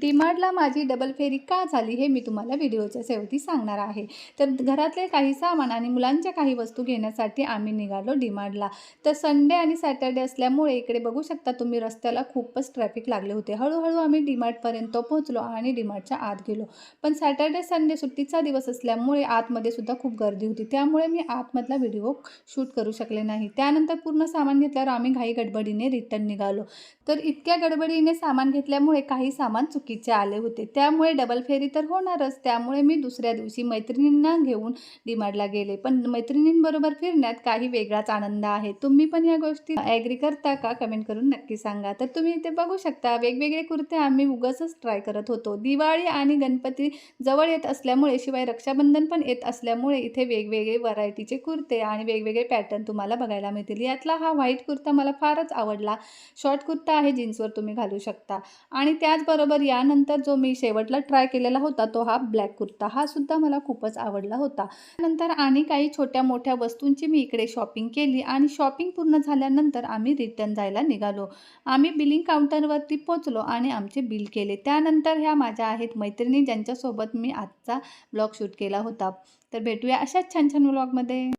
डीमार्टला माझी डबल फेरी का झाली हे मी तुम्हाला व्हिडिओच्या शेवटी सांगणार आहे। तर घरातले काही सामान आणि मुलांच्या काही वस्तू घेण्यासाठी आम्ही निघालो डीमार्टला। तर संडे आणि सॅटर्डे असल्यामुळे इकडे बघू शकता तुम्ही रस्त्याला खूपच ट्रॅफिक लागले होते। हळूहळू आम्ही डीमार्टपर्यंत पोहोचलो आणि डीमार्टच्या आत गेलो। पण सॅटर्डे संडे सुट्टीचा दिवस असल्यामुळे आतमध्ये सुद्धा खूप गर्दी होती, त्यामुळे मी आतमधला व्हिडिओ शूट करू शकले नाही। त्यानंतर पूर्ण सामान घेतल्यावर आम्ही घाई गडबडीने रिटर्न निघालो। तर इतक्या गडबडीने सामान घेतल्यामुळे काही सामान चुकीचे आले होते, त्यामुळे डबल फेरी तर होणारच। त्यामुळे मी दुसऱ्या दिवशी मैत्रिणींना घेऊन डीमार्टला गेले। पण मैत्रिणींबरोबर फिरण्यात काही वेगळाच आनंद आहे। तुम्ही पण या गोष्टी ॲग्री करता का? कमेंट करून नक्की सांगा। तर तुम्ही इथे बघू शकता वेगवेगळे कुर्ते आम्ही उगाचच ट्राय करत होतो। दिवाळी आणि गणपती जवळ येत असल्यामुळे, शिवाय रक्षाबंधन पण येत असल्यामुळे इथे वेगवेगळे व्हरायटीचे कुर्ते आणि वेगवेगळे पॅटर्न तुम्हाला बघायला मिळतील। यातला हा व्हाईट कुर्ता मला फारच आवडला। शॉर्ट कुर्ता आहे, जीन्सवर तुम्ही घालू शकता। आणि त्याचबरोबर यानंतर जो मी शेवटला ट्राय केलेला होता तो हा ब्लॅक कुर्ता, हा सुद्धा मला खूपच आवडला होता। त्यानंतर आणि काही छोट्या मोठ्या वस्तूंची मी इकडे शॉपिंग केली आणि शॉपिंग पूर्ण झाल्यानंतर आम्ही रिटर्न जायला निघालो। आम्ही बिलिंग काउंटरवरती पोहोचलो आणि आमचे बिल केले। त्यानंतर ह्या माझ्या आहेत मैत्रिणी, ज्यांच्यासोबत मी आजचा ब्लॉग शूट केला होता। तर भेटूया अशाच छान छान व्लॉगमध्ये।